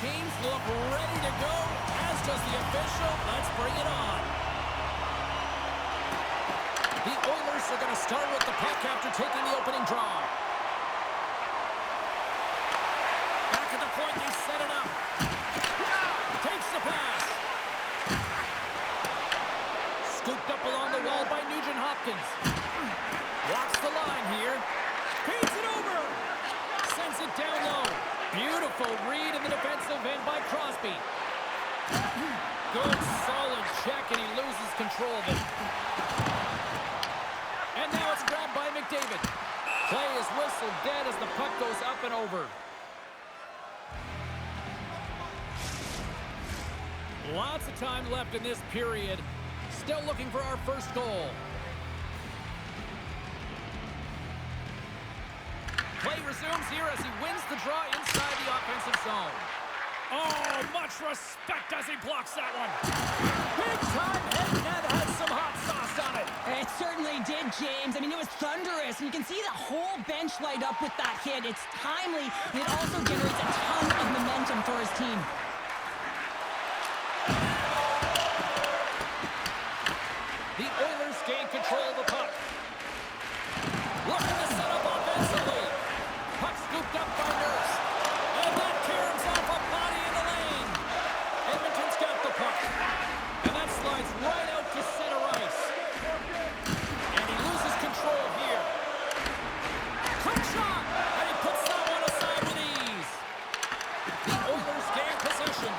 teams look ready to go, as does the official. Let's bring it on. The Oilers are going to start with the puck after taking the opening draw. Back at the point, they set it up. Takes the pass. Scooped up along the wall by Nugent Hopkins. Walks the line here. Feeds it over. Sends it down low. Beautiful read in the defensive end by Crosby. Good, solid check, and he loses control of it. And now it's grabbed by McDavid. Play is whistled dead as the puck goes up and over. Lots of time left in this period. Still looking for our first goal. Play resumes here as he wins the draw inside the offensive zone. Oh, much respect as he blocks that one. Big time hit, and that had some hot sauce on it. It certainly did, James. I mean, it was thunderous. And you can see the whole bench light up with that hit. It's timely, and it also generates a ton of momentum for his team. The Oilers gain control of the puck. Looking to set up offensively. Puck scooped up by Nurse. And that caroms off a body in the lane. Edmonton's got the puck. And that slides right out to center ice. And he loses control here. Quick shot! And he puts that one aside with ease. The Oilers gain possession.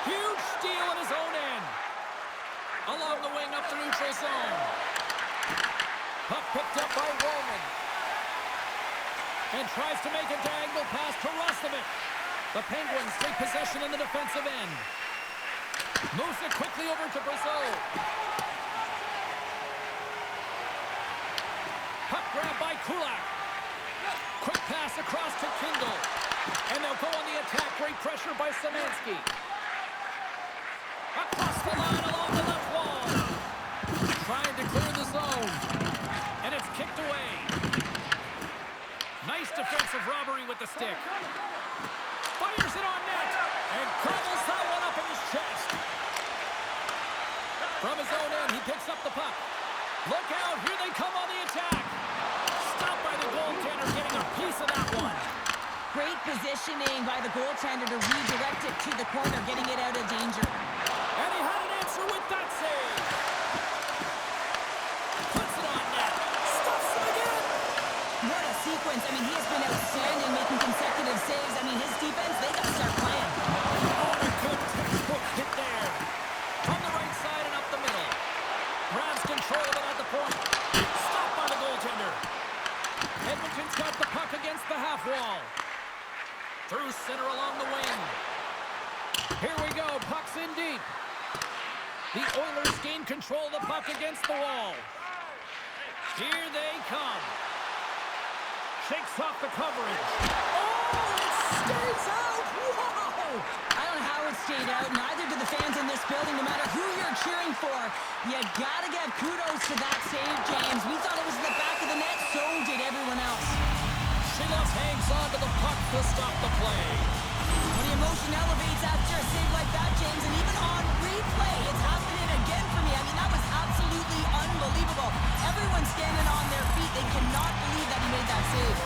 Huge steal in his own end. Along the wing up the neutral zone. Puck picked up by Roman. And tries to make a diagonal pass to Roslovic. The Penguins take possession in the defensive end. Moves it quickly over to Brazeau. Puck grab by Kulak. Quick pass across to Kindle. And they'll go on the attack. Great pressure by Szymanski. Across the line along the left wall. Trying to clear the zone. And it's kicked away. Nice defensive robbery with the stick. Fires it on net. And gobbles that one up in his chest. From his own end, he picks up the puck. Look out, here they come on the attack. Stopped by the goaltender, getting a piece of that one. Great positioning by the goaltender to redirect it to the corner, getting it out of danger. And he had an answer with that save. Puts it on net. Stuffs it again. What a sequence. I mean, he has been outstanding making consecutive saves. I mean, his defense, they got to start playing. Oh, a good textbook hit there. On the right side and up the middle. Grabs control of it at the point. Stopped by the goaltender. Edmonton's got the puck against the half wall. Through center along the wing. Here we go. Puck's in deep. The Oilers gain control of the puck against the wall. Here they come. Shakes off the coverage. Oh, it stays out. Whoa! I don't know how it stayed out. Neither do the fans in this building, no matter who you're cheering for. You got to give kudos to that save, James. We thought it was in the back of the net. So did everyone else. Silas hangs on to the puck to stop the play. When the emotion elevates after a save like that, James, and even on replay, it's happening again for me. I mean, that was absolutely unbelievable. Everyone's standing on their feet. They cannot believe that he made that save.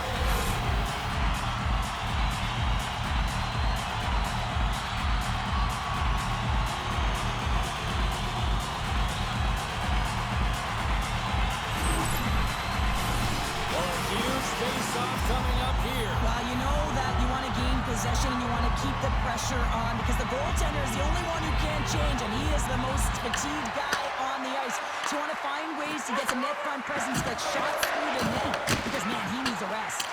Face-off coming up here. Well, you know that you want to gain possession and you want to keep the pressure on because the goaltender is the only one who can't change, and he is the most fatigued guy on the ice. So you want to find ways to get some net front presence, get shots through the net, because, man, he needs a rest.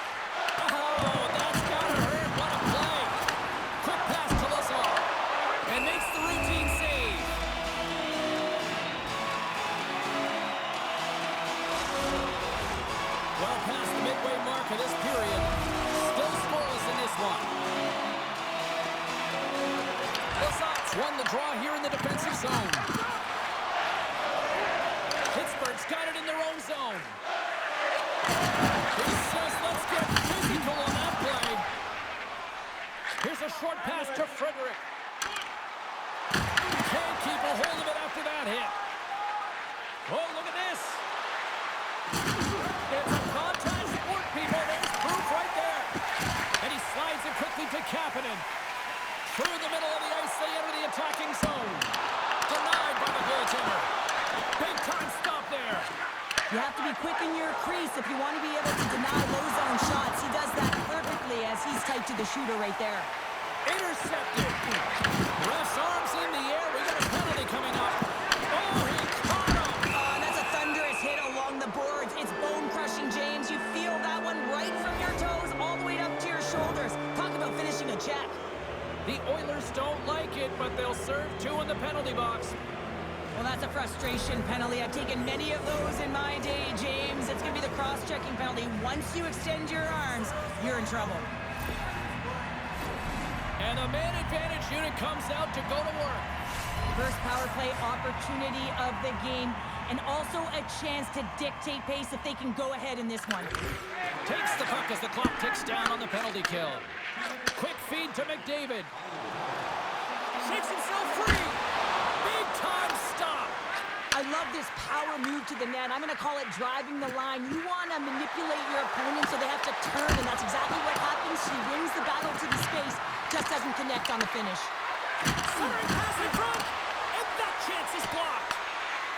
Oh, that's gotta hurt. What a play. Quick pass to Lazar. And makes the routine save. Well past the midway mark of this period. Still scoreless in this one. The Sox won the draw here in the defensive zone. Pittsburgh's got it in their own zone. a short pass to Frederick. Can't keep a hold of it after that hit. Oh, look at this. It's a contact sport, people. There's proof right there. And he slides it quickly to Kapanen. Through the middle of the ice, they enter the attacking zone. Denied by the goaltender. Big time stop there. You have to be quick in your crease if you want to be able to deny low zone shots. He does that perfectly as he's tight to the shooter right there. Intercepted. Ref's arms in the air. We got a penalty coming up. Oh, he caught him. That's a thunderous hit along the boards. It's bone-crushing, James. You feel that one right from your toes all the way up to your shoulders. Talk about finishing a check. The Oilers don't like it, but they'll serve 2 in the penalty box. Well, that's a frustration penalty. I've taken many of those in my day, James. It's going to be the cross-checking penalty. Once you extend your arms, you're in trouble. And the man advantage unit comes out to go to work. First power play opportunity of the game, and also a chance to dictate pace if they can go ahead in this one. Takes the puck as the clock ticks down on the penalty kill. Quick feed to McDavid. Shakes himself free. Big time stop. I love this power move to the net. I'm going to call it driving the line. You want to manipulate your opponent so they have to turn, and that's exactly what happens. He wins the battle to the space, just doesn't connect on the finish. Centering pass in front, and that chance is blocked.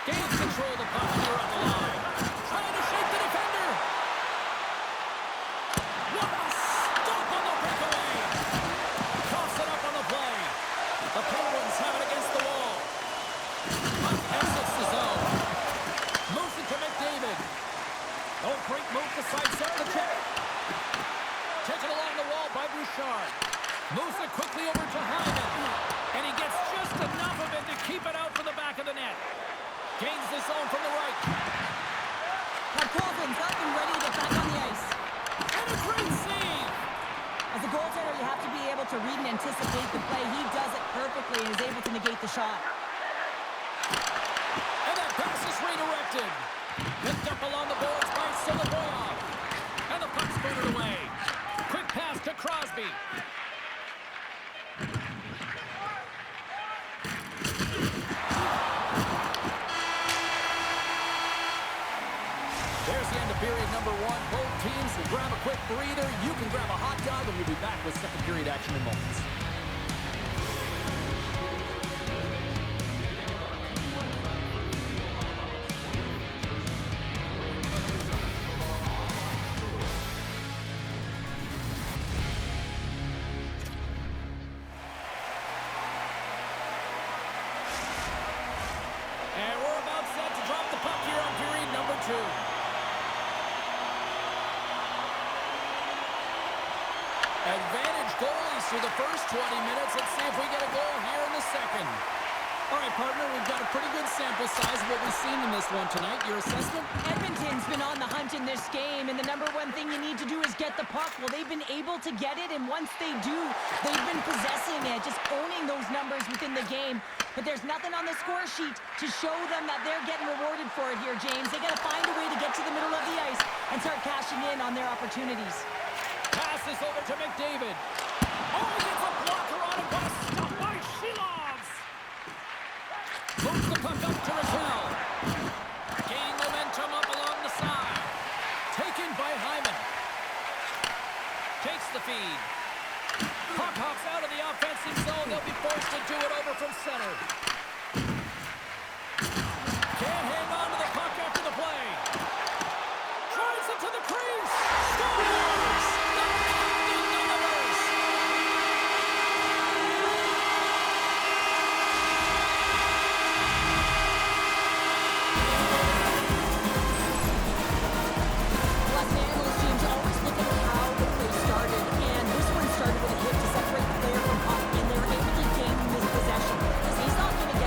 Gains control of the puck here on the line. Trying to shake the defender. What a stop on the breakaway. Coughs it up on the play. The Penguins have it against the wall. Puck exits the zone. Moves it to McDavid. Oh, great move to sidestep the check. Taken along the wall by Bouchard. Moves it quickly over to Hyman. And he gets just enough of it to keep it out from the back of the net. Gains the zone from the right. Colton's up and ready to get back on the ice. And a great save. As a goaltender, you have to be able to read and anticipate the play. He does it perfectly and is able to negate the shot. And that pass is redirected. Picked up along the boards by Soloboyov. And the puck's booted away. Quick pass to Crosby. There's the end of period number 1. Both teams will grab a quick breather. You can grab a hot dog, and we'll be back with second period action in moments. And we're about set to drop the puck here on period number 2. Advantage goalies through the first 20 minutes. Let's see if we get a goal here in the second. All right, partner, we've got a pretty good sample size of what we've seen in this one tonight. Your assessment? Edmonton's been on the hunt in this game, and the number one thing you need to do is get the puck. Well, they've been able to get it, and once they do, they've been possessing it, just owning those numbers within the game. But there's nothing on the score sheet to show them that they're getting rewarded for it here, James. They got to find a way to get to the middle of the ice and start cashing in on their opportunities. Passes over to McDavid. Oh, he gets a blocker on it, but a stop by Shilovs. Moves the puck up to Raquel. Gain momentum up along the side. Taken by Hyman. Takes the feed. Puck hops out of the offensive zone. They'll be forced to do it over from center. Can't hang on to the puck after the play. Drives it to the crease. Scores! The Captain delivers! Los Angeles teams always look at how the play started, and this one started with a hit to separate the player from puck, and they were able to gain this possession. Because he's not going to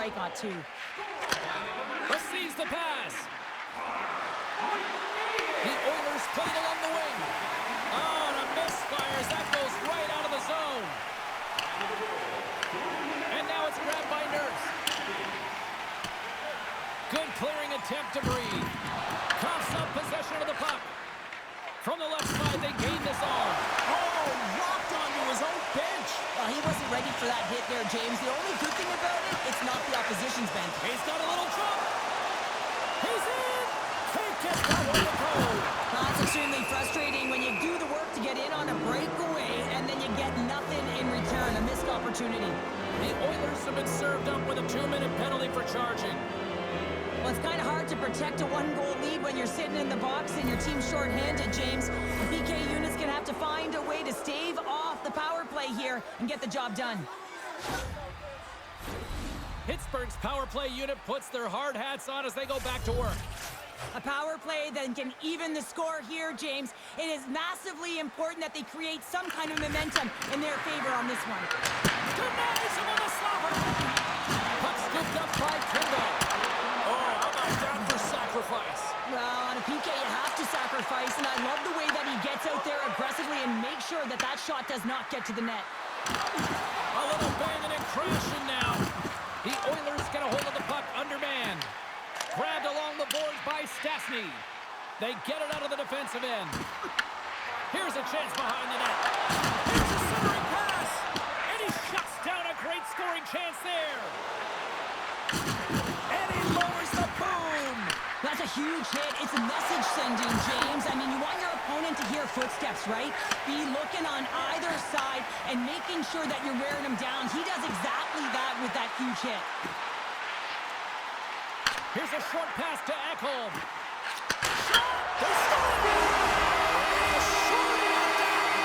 strike on two. Receives the pass. The Oilers play it along the wing. Oh, and a misfires. That goes right out of the zone. And now it's grabbed by Nurse. Good clearing attempt to breathe. Coughs up possession of the puck. From the left side, they gain this arm. Oh, locked onto his own bench. Well, he wasn't ready for that hit there, James. The only good thing about it, it's not the opposition's bench. He's got a little jump. He's in. Can't get that one to go. That's extremely frustrating when you do the work to get in on a breakaway and then you get nothing in return, a missed opportunity. The Oilers have been served up with a 2-minute penalty for charging. Well, it's kind of hard to protect a one-goal lead when you're sitting in the box and your team's short-handed, James. The PK unit's going to have to find a way to stave off the power play here and get the job done. Pittsburgh's power play unit puts their hard hats on as they go back to work. A power play that can even the score here, James. It is massively important that they create some kind of momentum in their favor on this one. Denies him on the slapper. Puck scooped up by Kimball. Oh, how about down for sacrifice? Well, on a PK, you have to sacrifice, and I love the way that he gets out there aggressively and makes sure that that shot does not get to the net. A little banging and crashing now. The Oilers get a hold of the puck undermanned. Grabbed along the boards by Stastny. They get it out of the defensive end. Here's a chance behind the net. Here's a centering pass. And he shuts down a great scoring chance there. And he lowers the boom. That's a huge hit. It's a message sending, James. I mean, you want your opponent to hear footsteps, right? Be looking on either side and making sure that you're wearing him down. He does exactly that with that huge hit. Here's a short pass to Ekholm.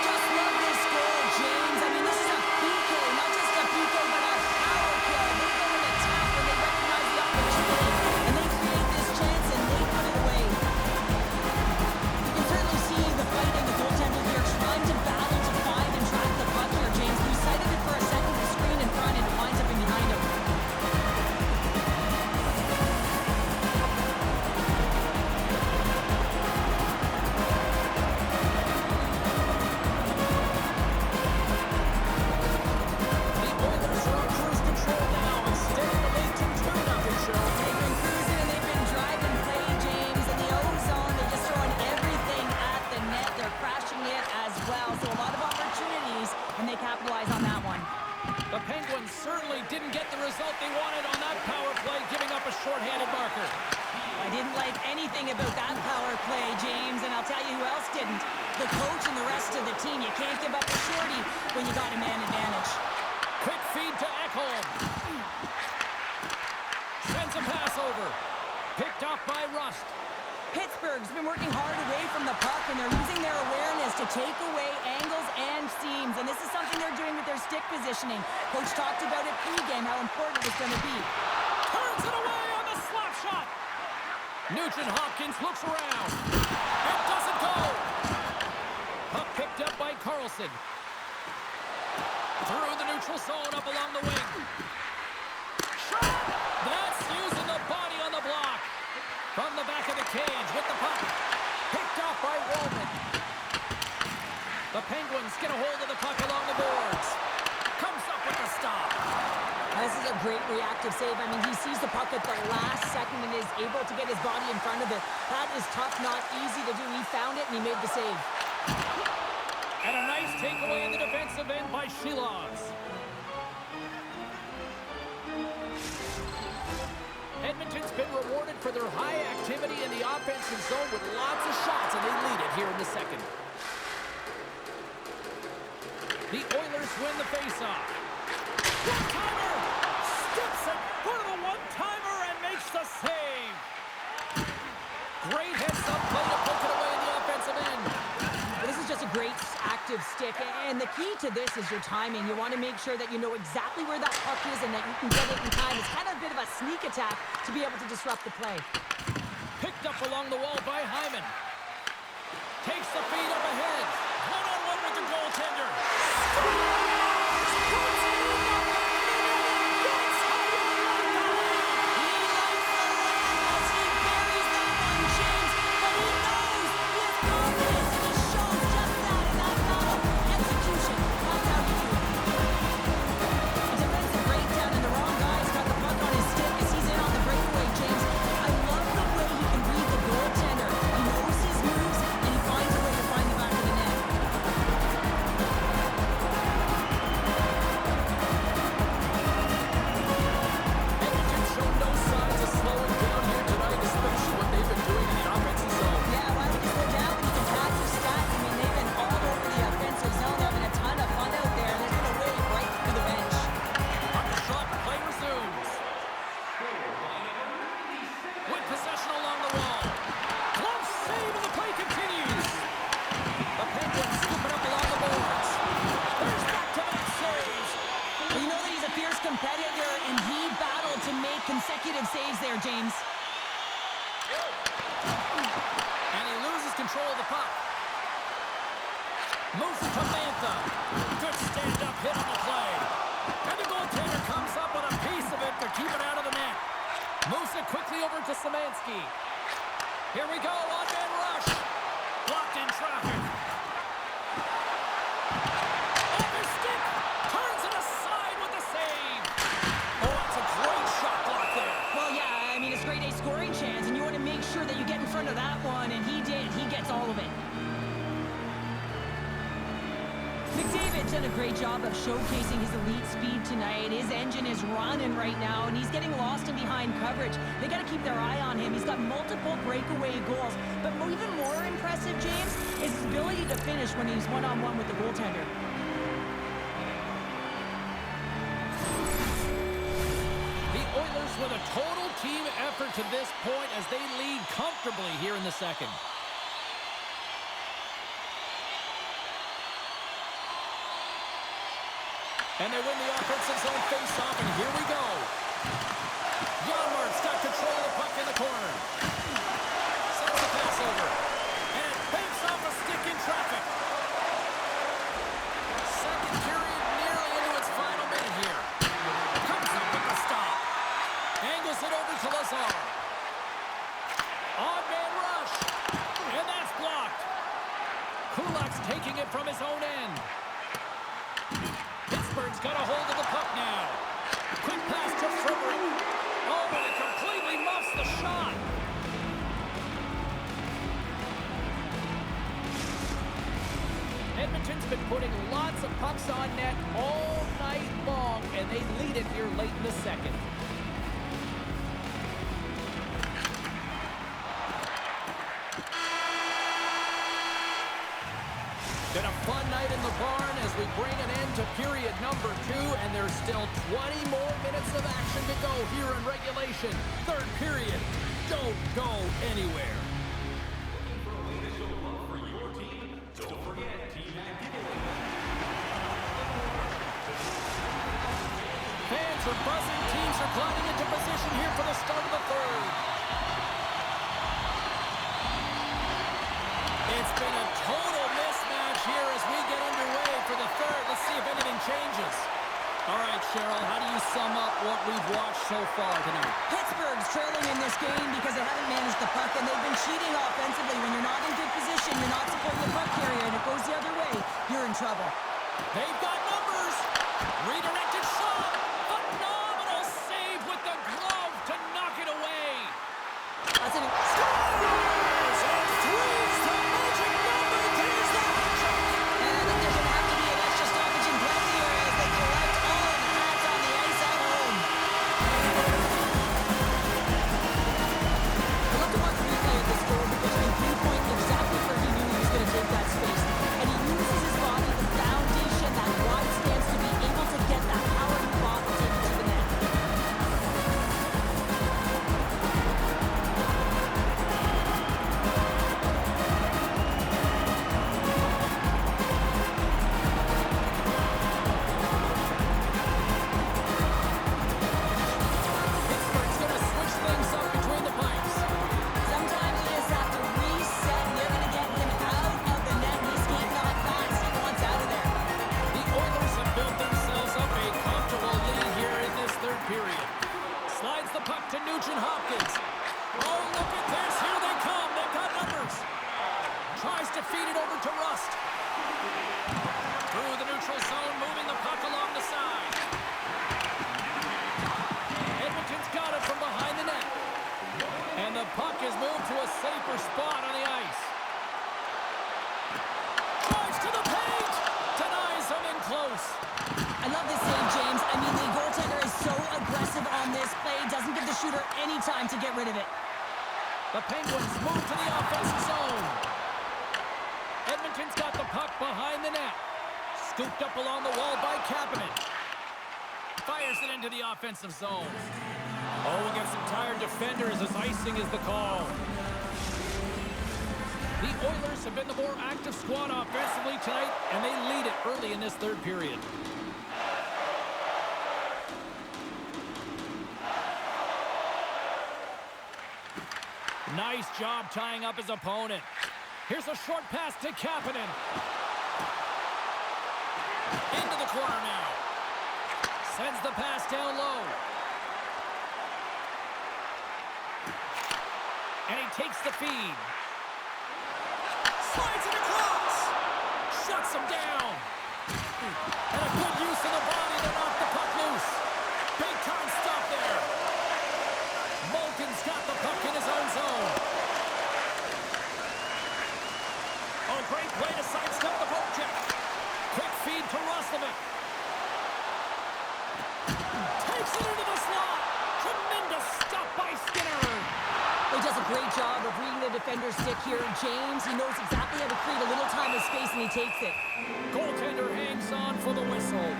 Just love this goal, James. I mean, this is a PK, not just a PK, but a power play. They go in attack when they recognize the opportunity, and they create this chance, and they put it away. You can certainly see the fight in the goaltender here, trying to battle to find and track the puck here, James. We sighted it for a second, the screen in front, and it winds up in behind him. Capitalize on that one. The Penguins certainly didn't get the result they wanted on that power play, giving up a shorthanded marker. I didn't like anything about that power play, James, and I'll tell you who else didn't. The coach and the rest of the team. You can't give up a shorty when you got a man advantage. Quick feed to Ekholm. Sends a pass over. Picked off by Rust. Pittsburgh's been working hard away from the puck, and they're using their awareness to take away angles and seams, and this is something they're doing with their stick positioning. Coach talked about it pregame, how important it was going to be. Turns it away on the slap shot. Nugent Hopkins looks around. It doesn't go. Puck picked up by Carlson. Through the neutral zone, up along the wing. Shot! That's using the body on the block. From the back of the cage with the puck. Picked off by Wallman. The Penguins get a hold of the puck along the boards. Comes up with the stop. This is a great reactive save. I mean, he sees the puck at the last second and is able to get his body in front of it. That is tough, not easy to do. He found it and he made the save. And a nice takeaway in the defensive end by Shilovs. Edmonton's been rewarded for their high activity in the offensive zone with lots of shots, and they lead it here in the second. The Oilers win the faceoff. One-timer! Steps in front of the one-timer and makes the save. Great heads-up play to poke it away in the offensive end. This is just a great active stick, and the key to this is your timing. You want to make sure that you know exactly where that puck is and that you can get it in time. It's kind of a bit of a sneak attack to be able to disrupt the play. Picked up along the wall by Hyman. Takes the feed up ahead. One-on-one with the goaltender. Scores! consecutive saves there, James. And he loses control of the puck. Moves to Mantha. Good stand-up hit on the play. And the goaltender comes up with a piece of it to keep it out of the net. Moves it quickly over to Szymanski. Here we go, one-man rush. Blocked in traffic. Off his stick. Turns it aside with the save. Oh, that's a great shot block there. Well, yeah, I mean, it's grade A scoring chance, and you want to make sure that you get in front of that one, and he did. He gets all of it. McDavid's done a great job of showcasing his elite speed tonight. His engine is running right now, and he's getting lost in behind coverage. They got to keep their eye on him. He's got multiple breakaway goals. But even more impressive, James, is his ability to finish when he's one-on-one with the goaltender. The Oilers with a total team effort to this point as they lead comfortably here in the second. And they win the offensive zone face-off, and here we go. Janmark's got control of the puck in the corner. Sends the pass over. And banks off a stick in traffic. Second period nearly into its final minute here. Comes up with the stop. Angles it over to Lazar. On-man rush. And that's blocked. Kulak's taking it from his own end. Pittsburgh's got a hold of the puck now. Quick pass to Frederick. Oh, and it completely muffs the shot. Edmonton's been putting lots of pucks on net all night long, and they lead it here late in the second. Been a fun night in the barn as we bring an end to period number 2, and there's still 20 more minutes of action to go here in regulation. Third period. Don't go anywhere. Looking for a way to show love for your team? Don't forget Team Hat Giveaway. Fans are buzzing. Teams are climbing into position here for the start of the third. It's been a total mismatch here as we get underway for the third. Let's see if anything changes. All right, Cheryl, how do you sum up what we've watched so far tonight? Pittsburgh's trailing in this game because they haven't managed the puck, and they've been cheating offensively. When you're not in good position, you're not supporting the puck carrier, and it goes the other way, you're in trouble. They've got numbers. Redirected shot. Phenomenal save with the glove to knock it away. That's an spot on the ice. Drives to the paint. Denies him in close. I love this save, James. I mean, the goaltender is so aggressive on this play. Doesn't give the shooter any time to get rid of it. The Penguins move to the offensive zone. Edmonton's got the puck behind the net. Scooped up along the wall by Kapanen. Fires it into the offensive zone. Oh, against some tired defenders as icing is the call. The Oilers have been the more active squad offensively tonight, and they lead it early in this third period. Nice job tying up his opponent. Here's a short pass to Kapanen. Into the corner now. Sends the pass down low. And he takes the feed. Slides it across. Shuts him down. And a good use of the body to knock the puck loose. Big time stop there. Malkin's got the puck in his own zone. Oh, great play to sidestep the poke check. Quick feed to Roslovic. Takes it into the slot. Tremendous stop by Skinner. He does a great job of reading the defender's stick here. James, he knows exactly how to create a little time and space, and he takes it. Goaltender hangs on for the whistle.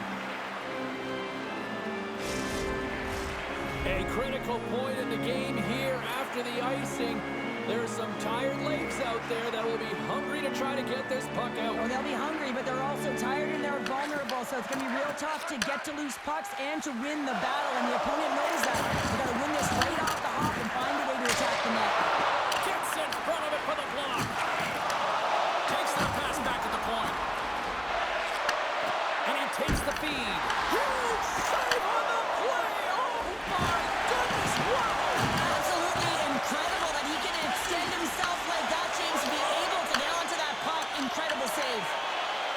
A critical point in the game here after the icing. There's some tired legs out there that will be hungry to try to get this puck out. Oh, they'll be hungry, but they're also tired and they're vulnerable, so it's going to be real tough to get to loose pucks and to win the battle, and the opponent knows that. They've got to win this right off the hop and find a way to attack the net. Gets in front of it for the block. Takes the pass back at the point. And he takes the feed. Huge save on the play. Oh, my goodness. Wow. Absolutely incredible that he can extend himself like that, James, to be able to get onto that puck. Incredible save.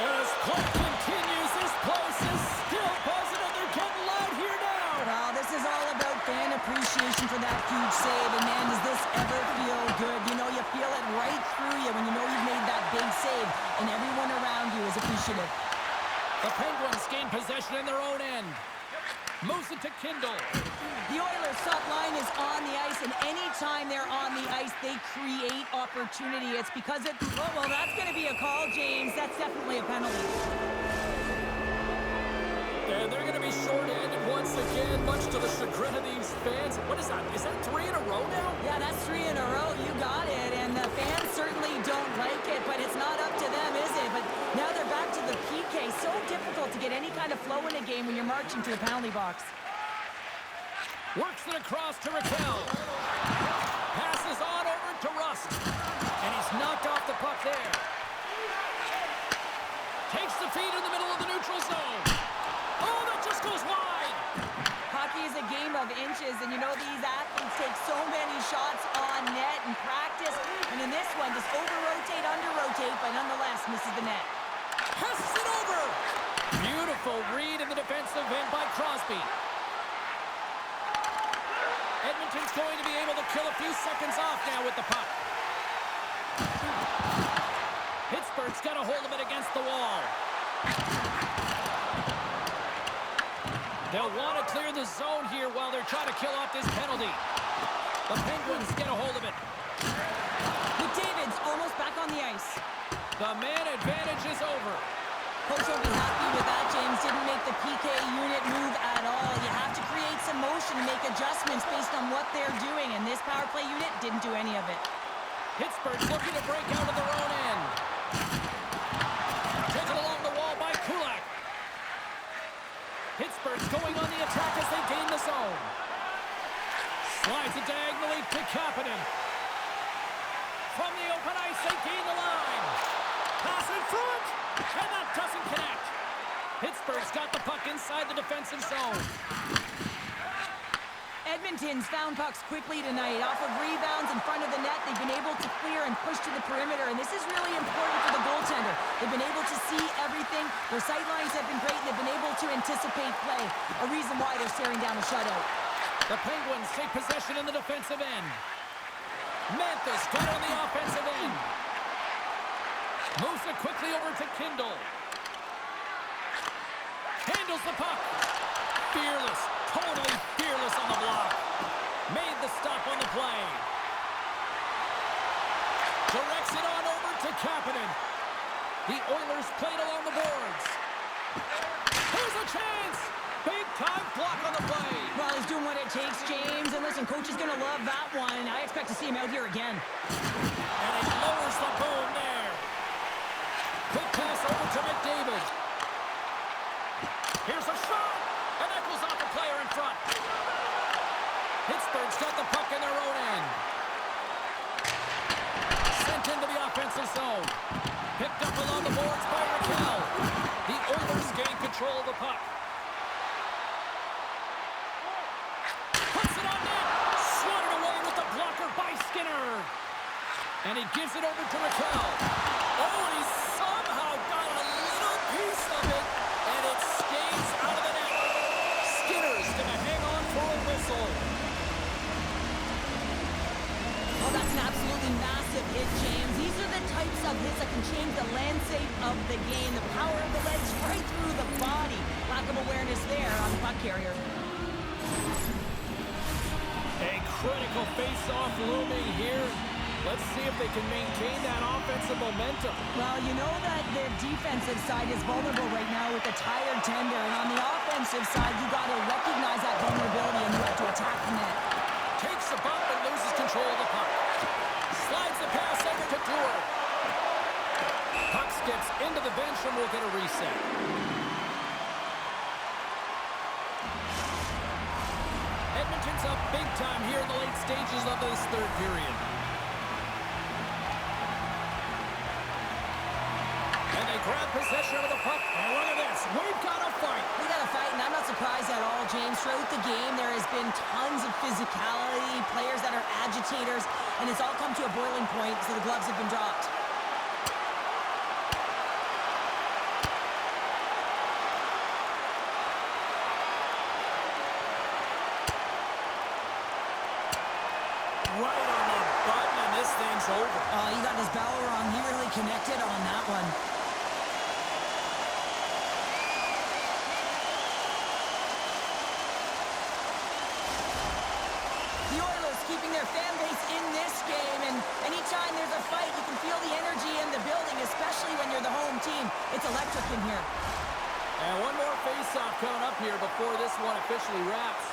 And as play continues, this place is still buzzing and they're getting loud here now. Well, this is all about fan appreciation for that huge save. And man, does this ever feel good. You know, you feel it right through you when you know you've made that big save and everyone around you is appreciative. The Penguins gain possession in their own end. Moves it to Kindle. The Oilers' top line is on the ice, and anytime they're on the ice, they create opportunity. It's because it's... Oh, well, that's going to be a call, James. That's definitely a penalty. And they're going to be short-handed once again, much to the chagrin of these fans. What is that? Is that 3 in a row now? Yeah, that's 3 in a row. You got it. And the fans certainly don't like it, but it's not up to them, is it? But now they're back to the PK. So difficult to get any kind of flow in a game when you're marching to a penalty box. Works it across to Raquel. Passes on over to Rust. And he's knocked off the puck there. Takes the feed in the middle of the neutral zone. Oh, that just goes wide. Hockey is a game of inches, and you know these athletes take so many shots on net in practice. And in this one, just over-rotate, under-rotate, but nonetheless misses the net. Passes it over. Beautiful read in the defensive end by Crosby. Edmonton's going to be able to kill a few seconds off now with the puck. Pittsburgh's got a hold of it against the wall. They'll want to clear the zone here while they're trying to kill off this penalty. The Penguins get a hold of it. McDavid's almost back on the ice. The man advantage is over. Coach will be happy with that, James. Didn't make the PK unit move at all. You have to create some motion and make adjustments based on what they're doing, and this power play unit didn't do any of it. Pittsburgh's looking to break out of their own end. Taken along the wall by Kulak. Pittsburgh's going on the attack as they gain the zone. Slides it diagonally to Kapanen. From the open ice, they gain the line. Pass in front, and that doesn't connect. Pittsburgh's got the puck inside the defensive zone. Edmonton's found pucks quickly tonight. Off of rebounds in front of the net, they've been able to clear and push to the perimeter, and this is really important for the goaltender. They've been able to see everything. Their sight lines have been great, and they've been able to anticipate play, a reason why they're staring down a shutout. The Penguins take possession in the defensive end. Memphis got on the offensive end. Moves it quickly over to Kindle. Handles the puck. Fearless, totally fearless on the block. Made the stop on the play. Directs it on over to Kapanen. The Oilers played along the boards. Here's a chance. Big time block on the play. Well, he's doing what it takes, James. And listen, coach is going to love that one. I expect to see him out here again. And he lowers the boom there. Quick pass over to McDavid. Here's a shot. And that goes off the player in front. Pittsburgh's got the puck in their own end. sent into the offensive zone. Picked up along the boards by Raquel. The Oilers gain control of the puck. Puts it on net. Swatted away with the blocker by Skinner. And he gives it over to Raquel. Oh, he somehow got a little piece of it, and it skates out of the net. Skinner's going to hang on for a whistle. Oh, that's an absolutely massive hit, James. These are the types of hits that can change the landscape of the game. The power of the legs right through the body. Lack of awareness there on the puck carrier. A critical face-off looming here. Let's see if they can maintain that offensive momentum. Well, you know that the defensive side is vulnerable right now with the tired tender. And on the offensive side, you got to recognize that vulnerability and you have to attack the net. Takes a bump and loses control of the puck. Slides the pass over to Tour. Puck skips into the bench and we'll get a reset. Edmonton's up big time here in the late stages of this third period. And they grab possession of the puck. And look at this. We've got a fight. We got a fight, and I'm not surprised at all, James. Throughout the game, there has been tons of physicality, players that are agitators, and it's all come to a boiling point, so the gloves have been dropped. Right on the button, and this thing's over. Oh, he got his bell wrong. He really connected on that one. The Oilers keeping their fan base in this game, and anytime there's a fight, you can feel the energy in the building, especially when you're the home team. It's electric in here. And one more face-off coming up here before this one officially wraps.